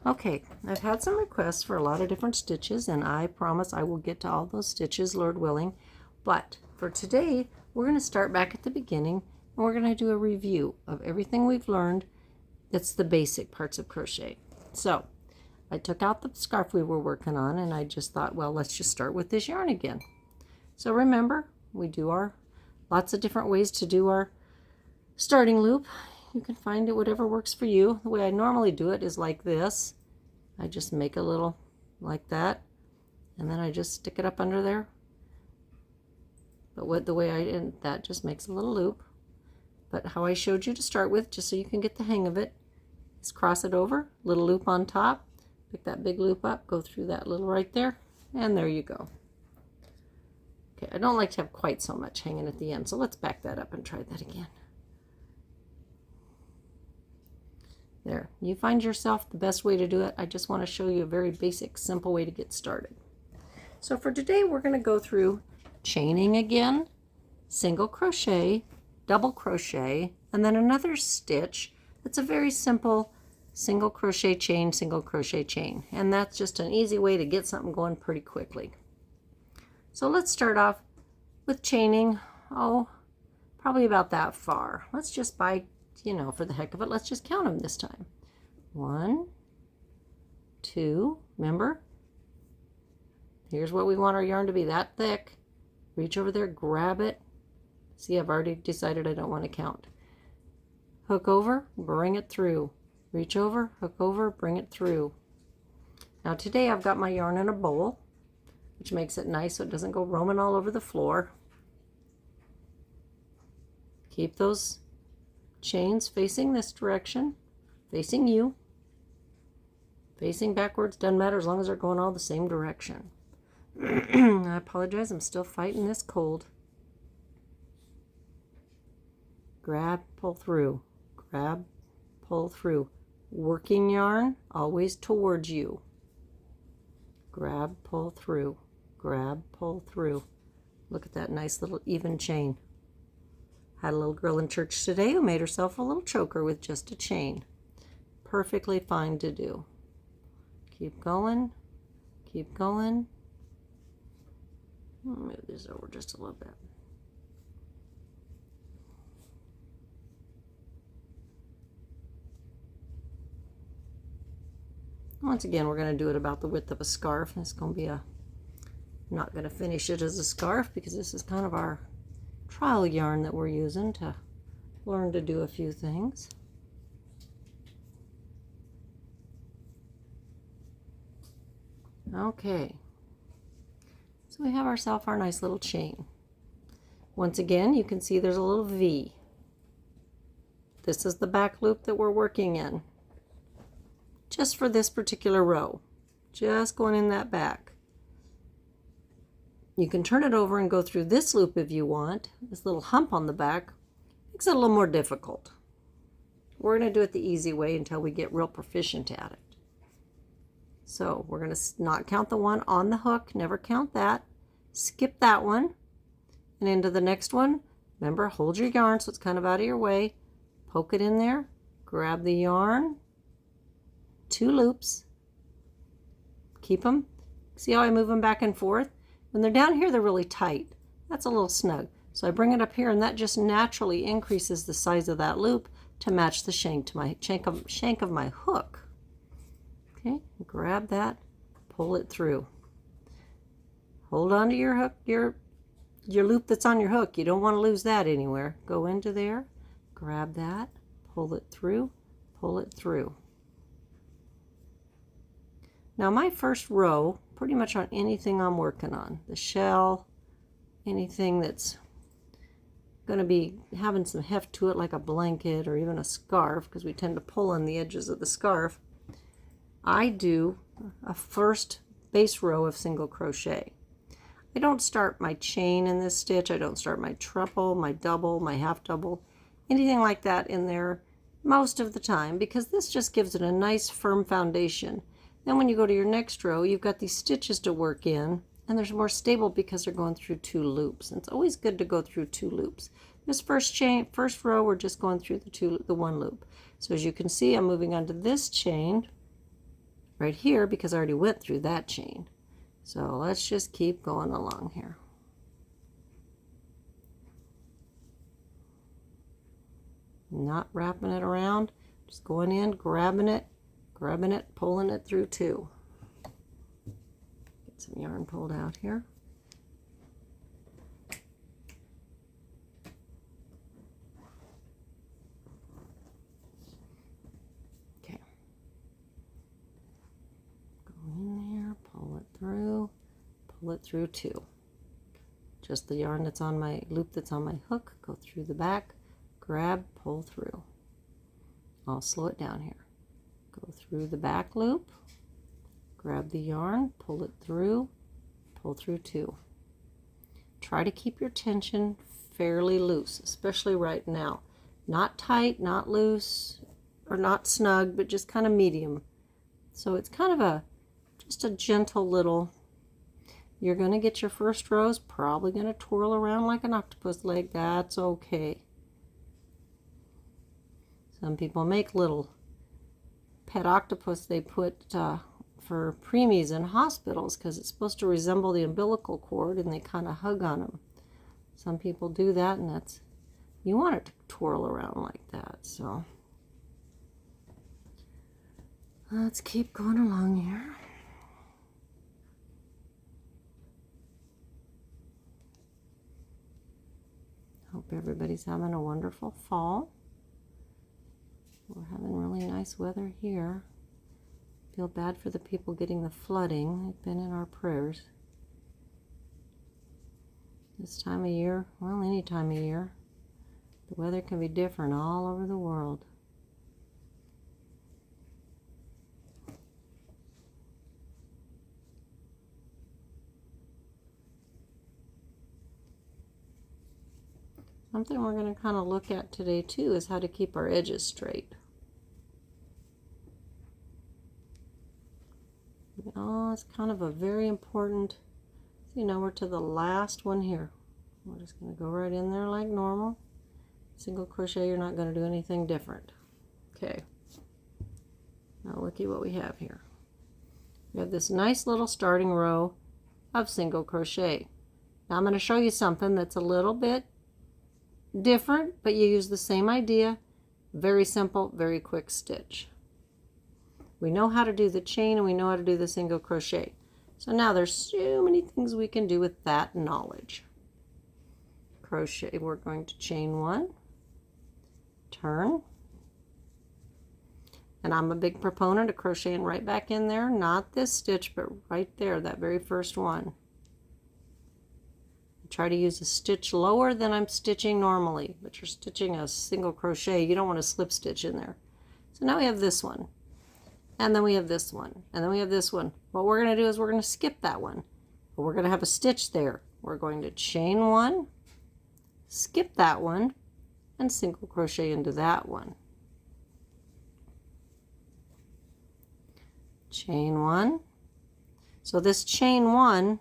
Okay, I've had some requests for a lot of different stitches, and I promise I will get to all those stitches, Lord willing. But for today, we're going to start back at the beginning, and we're going to do a review of everything we've learned. That's the basic parts of crochet. So I took out the scarf we were working on, and I just thought, well, let's just start with this yarn again. So remember, we do our lots of different ways to do our starting loop. You can find it whatever works for you. The way I normally do it is like this. I just make a little like that, and then I just stick it up under there. But the way I did that just makes a little loop. But how I showed you to start with, just so you can get the hang of it, is cross it over, little loop on top, pick that big loop up, go through that little right there, and there you go. Okay, I don't like to have quite so much hanging at the end, so let's back that up and try that again. There, you find yourself the best way to do it. I just want to show you a very basic, simple way to get started. So for today, we're going to go through chaining again, single crochet, double crochet, and then another stitch. It's a very simple single crochet chain, single crochet chain. And that's just an easy way to get something going pretty quickly. So let's start off with chaining, probably about that far. Let's just for the heck of it, let's just count them this time. 1, 2, remember, here's what we want our yarn to be, that thick. Reach over there, grab it. See, I've already decided I don't want to count. Hook over, bring it through. Reach over, hook over, bring it through. Now today I've got my yarn in a bowl, which makes it nice so it doesn't go roaming all over the floor. Keep those chains facing this direction, facing you. Facing backwards doesn't matter as long as they're going all the same direction. I apologize, I'm still fighting this cold. Grab, pull through, grab, pull through. Working yarn always towards you. Grab, pull through, grab, pull through. Look at that nice little even chain. Had a little girl in church today who made herself a little choker with just a chain. Perfectly fine to do. Keep going, keep going. I'll move this over just a little bit. Once again, we're going to do it about the width of a scarf. It's going to be I'm not going to finish it as a scarf because this is kind of our trial yarn that we're using to learn to do a few things. Okay, so we have ourselves our nice little chain. Once again, you can see there's a little V. This is the back loop that we're working in, just for this particular row, just going in that back. You can turn it over and go through this loop if you want. This little hump on the back makes it a little more difficult. We're going to do it the easy way until we get real proficient at it. So we're going to not count the one on the hook, never count that. Skip that one and into the next one. Remember, hold your yarn so it's kind of out of your way. Poke it in there, grab the yarn, 2 loops, keep them. See how I move them back and forth? When they're down here, they're really tight. That's a little snug. So I bring it up here, and that just naturally increases the size of that loop to match the shank of my hook. Okay, grab that, pull it through. Hold on to your hook, your loop that's on your hook. You don't want to lose that anywhere. Go into there, grab that, pull it through, pull it through. Now my first row, pretty much on anything I'm working on, the shell, anything that's going to be having some heft to it like a blanket or even a scarf, because we tend to pull on the edges of the scarf, I do a first base row of single crochet. I don't start my chain in this stitch. I don't start my treble, my double, my half double, anything like that in there most of the time, because this just gives it a nice firm foundation. Then when you go to your next row, you've got these stitches to work in, and they're more stable because they're going through 2 loops. And it's always good to go through 2 loops. This first row, we're just going through the 1 loop. So as you can see, I'm moving onto this chain, right here because I already went through that chain. So let's just keep going along here. Not wrapping it around, just going in, grabbing it, pulling it through two. Get some yarn pulled out here. Okay. Go in there, pull it through two. Just the yarn that's on my loop that's on my hook, go through the back, grab, pull through. I'll slow it down here. Go through the back loop, grab the yarn, pull it through, pull through two. Try to keep your tension fairly loose, especially right now. Not tight, not loose, or not snug, but just kind of medium. So it's kind of just a gentle little. You're going to get your first rows, probably going to twirl around like an octopus leg. That's okay. Some people make little pet octopus they put for preemies in hospitals because it's supposed to resemble the umbilical cord, and they kind of hug on them. Some people do that, and that's, you want it to twirl around like that. So let's keep going along here. Hope everybody's having a wonderful fall. We're having really nice weather here. Feel bad for the people getting the flooding. They've been in our prayers. This time of year, well, any time of year, the weather can be different all over the world. Something we're going to kind of look at today too is how to keep our edges straight. Oh, it's kind of a very important, see, now we're to the last one here. We're just going to go right in there like normal. Single crochet, you're not going to do anything different. Okay. Now looky what we have here. We have this nice little starting row of single crochet. Now I'm going to show you something that's a little bit different, but you use the same idea. Very simple, very quick stitch. We know how to do the chain and we know how to do the single crochet. So now there's so many things we can do with that knowledge. Crochet, we're going to chain one, turn, and I'm a big proponent of crocheting right back in there, not this stitch, but right there, that very first one. Try to use a stitch lower than I'm stitching normally, but you're stitching a single crochet, you don't want to slip stitch in there. So now we have this one, and then we have this one, and then we have this one. What we're going to do is we're going to skip that one, but we're going to have a stitch there. We're going to chain one, skip that one, and single crochet into that one. Chain one. So this chain one,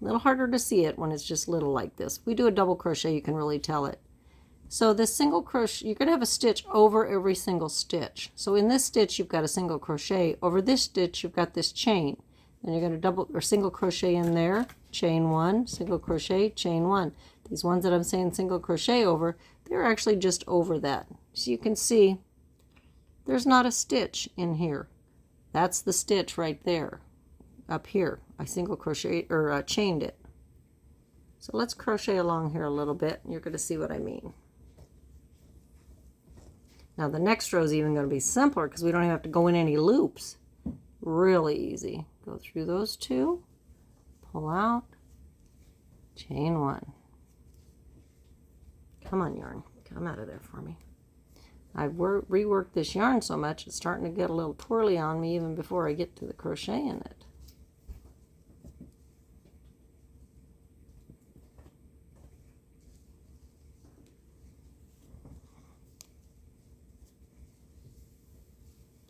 a little harder to see it when it's just little like this. If we do a double crochet, you can really tell it. So this single crochet, you're going to have a stitch over every single stitch. So in this stitch, you've got a single crochet. Over this stitch, you've got this chain. And you're going to double or single crochet in there, chain one, single crochet, chain one. These ones that I'm saying single crochet over, they're actually just over that. So you can see there's not a stitch in here. That's the stitch right there. Up here, I single crochet or chained it. So let's crochet along here a little bit, and you're going to see what I mean. Now the next row is even going to be simpler because we don't even have to go in any loops. Really easy. Go through those two, pull out, chain one. Come on, yarn, come out of there for me. I've reworked this yarn so much it's starting to get a little twirly on me even before I get to the crochet in it.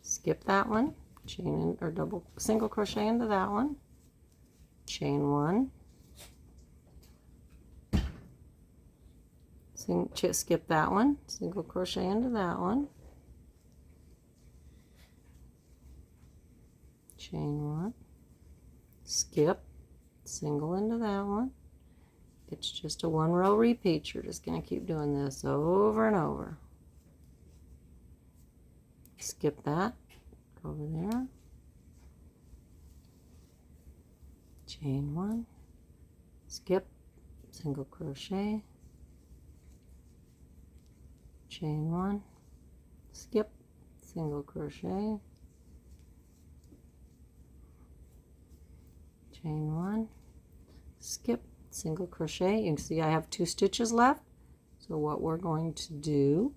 Skip that one, chain in, or double single crochet into that one, chain one, skip that one, single crochet into that one, chain 1, skip, single into that one. It's just a 1 row repeat. You're just going to keep doing this over and over. Skip that, go over there, chain 1, skip, single crochet, chain 1, skip, single crochet, chain 1, skip, single crochet. You can see I have 2 stitches left. So what we're going to do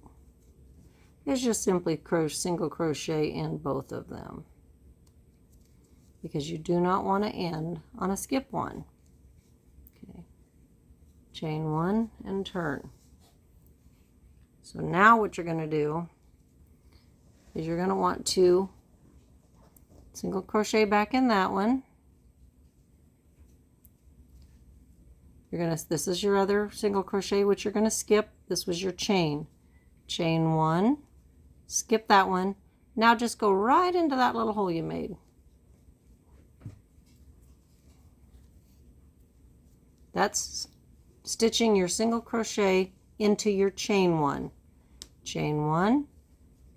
is just simply single crochet in both of them, because you do not want to end on a skip one. Okay, chain 1 and turn. So now what you're going to do is you're going to want to single crochet back in that one. This is your other single crochet, which you're going to skip. This was your chain 1, skip that one. Now just go right into that little hole you made. That's stitching your single crochet into your chain 1. Chain 1,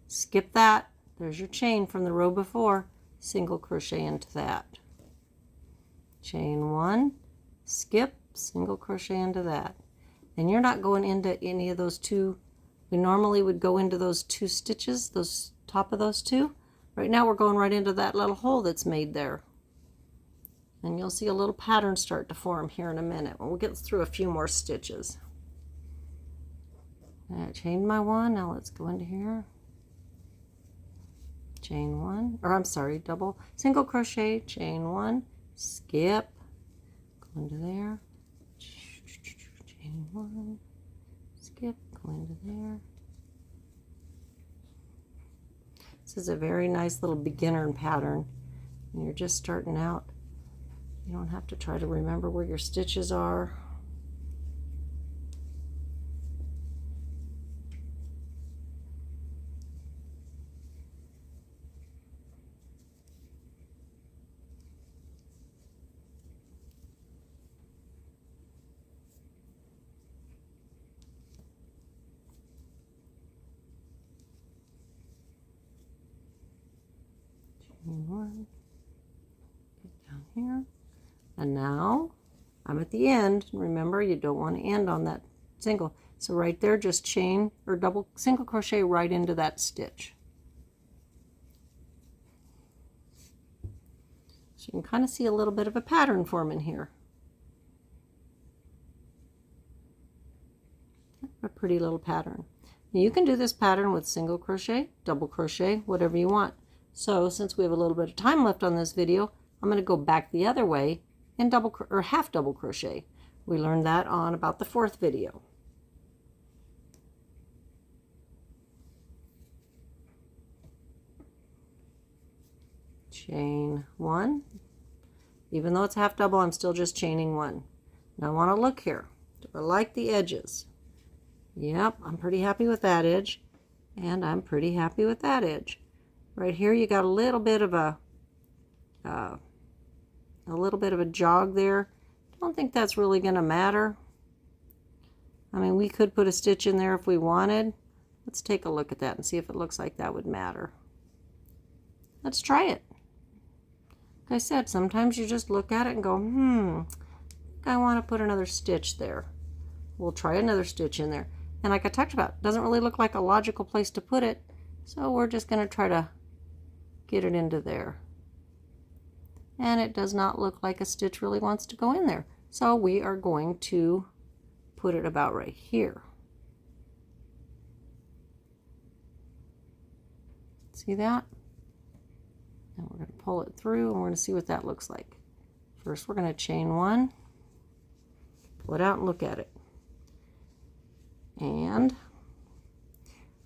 skip that. There's your chain from the row before. Single crochet into that. Chain 1, skip, single crochet into that. And you're not going into any of those 2. We normally would go into those 2 stitches, those top of those 2. Right now we're going right into that little hole that's made there. And you'll see a little pattern start to form here in a minute when we'll get through a few more stitches. I chained my 1, now let's go into here. Chain 1, or I'm sorry, double, single crochet, chain 1, skip, go into there, chain 1, skip, go into there. This is a very nice little beginner pattern. When you're just starting out, you don't have to try to remember where your stitches are. One, get down here, and now I'm at the end. Remember, you don't want to end on that single, so right there just chain or double single crochet right into that stitch. So you can kind of see a little bit of a pattern forming here. A pretty little pattern. Now you can do this pattern with single crochet, double crochet, whatever you want. So since we have a little bit of time left on this video, I'm going to go back the other way and half double crochet. We learned that on about the 4th video. Chain 1. Even though it's half double, I'm still just chaining 1. Now I want to look here. Do I like the edges? Yep, I'm pretty happy with that edge, and I'm pretty happy with that edge. Right here you got a little bit of a jog there. Don't think that's really going to matter. I mean, we could put a stitch in there if we wanted. Let's take a look at that and see if it looks like that would matter. Let's try it. Like I said, sometimes you just look at it and go, I want to put another stitch there. We'll try another stitch in there. And like I talked about, it doesn't really look like a logical place to put it, so we're just going to try to get it into there. And it does not look like a stitch really wants to go in there, so we are going to put it about right here. See that? And we're going to pull it through, and we're going to see what that looks like. First we're going to chain 1, pull it out and look at it. And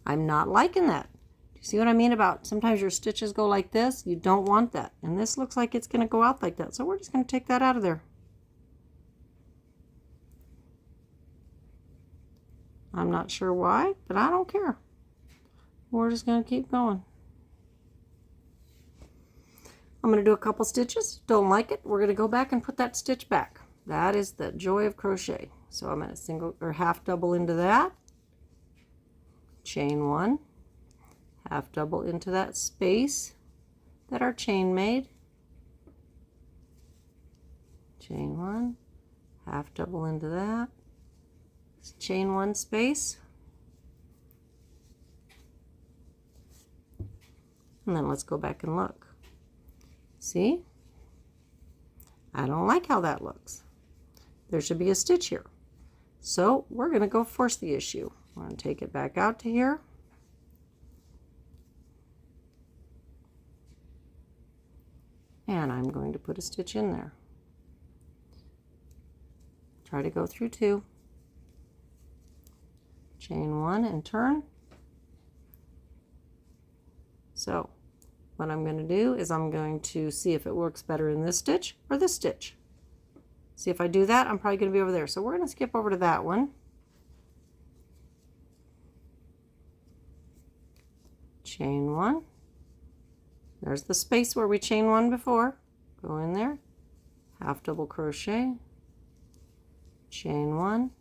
I'm not liking that. Do you see what I mean about sometimes your stitches go like this? You don't want that. And this looks like it's going to go out like that. So we're just going to take that out of there. I'm not sure why, but I don't care. We're just going to keep going. I'm going to do a couple stitches. Don't like it, we're going to go back and put that stitch back. That is the joy of crochet. So I'm going to single or half double into that, chain one, half double into that space that our chain made, chain one, half double into that, chain one space, and then let's go back and look. See? I don't like how that looks. There should be a stitch here. So we're going to go force the issue. I'm going to take it back out to here. And I'm going to put a stitch in there. Try to go through two. Chain one and turn. So what I'm going to do is I'm going to see if it works better in this stitch or this stitch. See, if I do that, I'm probably going to be over there. So we're going to skip over to that one. Chain one. There's the space where we chain one before. Go in there, half double crochet, chain one,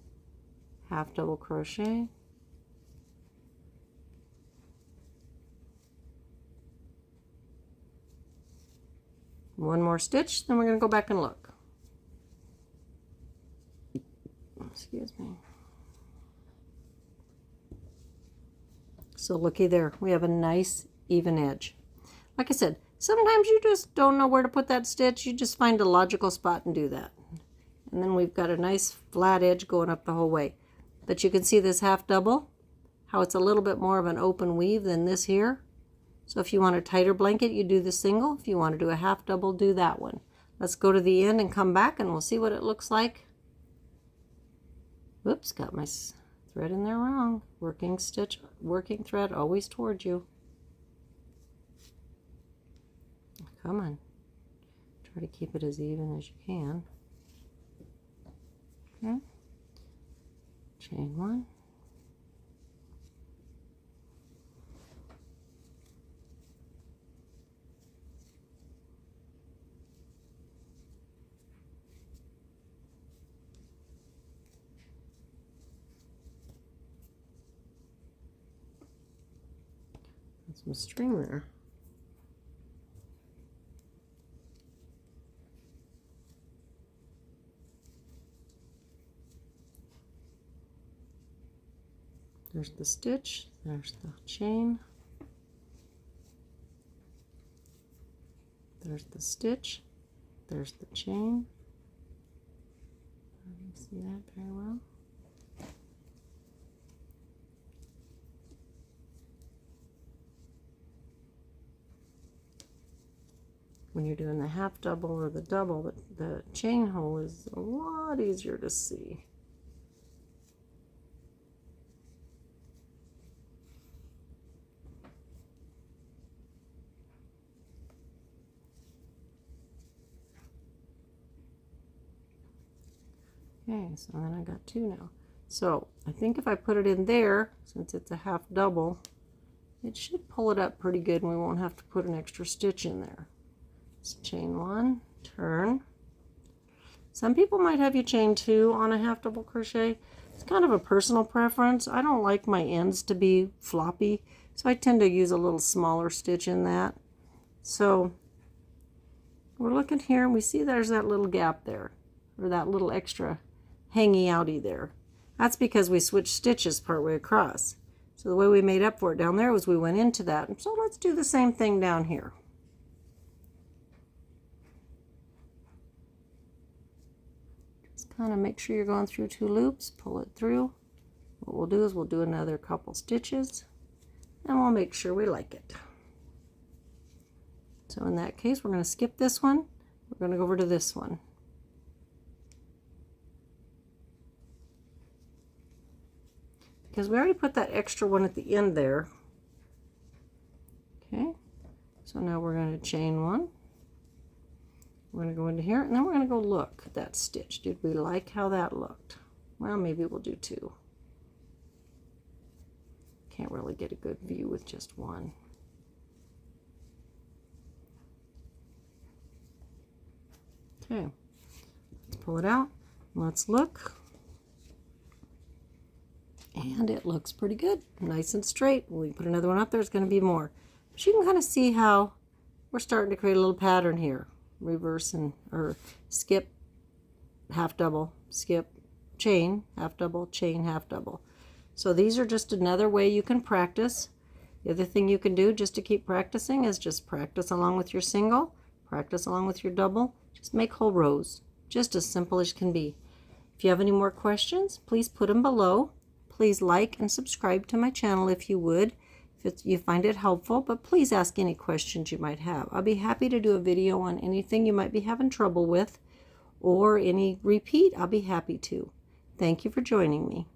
half double crochet, one more stitch, then we're going to go back and look. Excuse me. So looky there, we have a nice even edge. Like I said, sometimes you just don't know where to put that stitch. You just find a logical spot and do that. And then we've got a nice flat edge going up the whole way. But you can see this half double, how it's a little bit more of an open weave than this here. So if you want a tighter blanket, you do the single. If you want to do a half double, do that one. Let's go to the end and come back and we'll see what it looks like. Whoops, got my thread in there wrong. Working stitch, working thread always towards you. Come on. Try to keep it as even as you can. Okay. Chain one. That's some string there. There's the stitch, there's the chain, there's the stitch, there's the chain. You can see that very well. When you're doing the half double or the double, the chain hole is a lot easier to see. Okay, so then I got two now. So I think if I put it in there, since it's a half double, it should pull it up pretty good and we won't have to put an extra stitch in there. Let's chain one, turn. Some people might have you chain two on a half double crochet. It's kind of a personal preference. I don't like my ends to be floppy, so I tend to use a little smaller stitch in that. So we're looking here and we see there's that little gap there, or that little extra hanging outy there. That's because we switched stitches partway across. So the way we made up for it down there was we went into that. So let's do the same thing down here. Just kind of make sure you're going through two loops, pull it through. What we'll do is we'll do another couple stitches and we'll make sure we like it. So in that case, we're going to skip this one. We're going to go over to this one. Because we already put that extra one at the end there. Okay, so now we're going to chain one. We're going to go into here and then we're going to go look at that stitch. Did we like how that looked? Well, maybe we'll do two. Can't really get a good view with just one. Okay, let's pull it out. Let's look. And it looks pretty good, nice and straight. When we put another one up, there's going to be more. But you can kind of see how we're starting to create a little pattern here. Reverse or skip, half double, skip, chain, half double, chain, half double. So these are just another way you can practice. The other thing you can do just to keep practicing is just practice along with your single, practice along with your double, just make whole rows. Just as simple as can be. If you have any more questions, please put them below. Please like and subscribe to my channel if you would, if you find it helpful, but please ask any questions you might have. I'll be happy to do a video on anything you might be having trouble with, or any repeat, I'll be happy to. Thank you for joining me.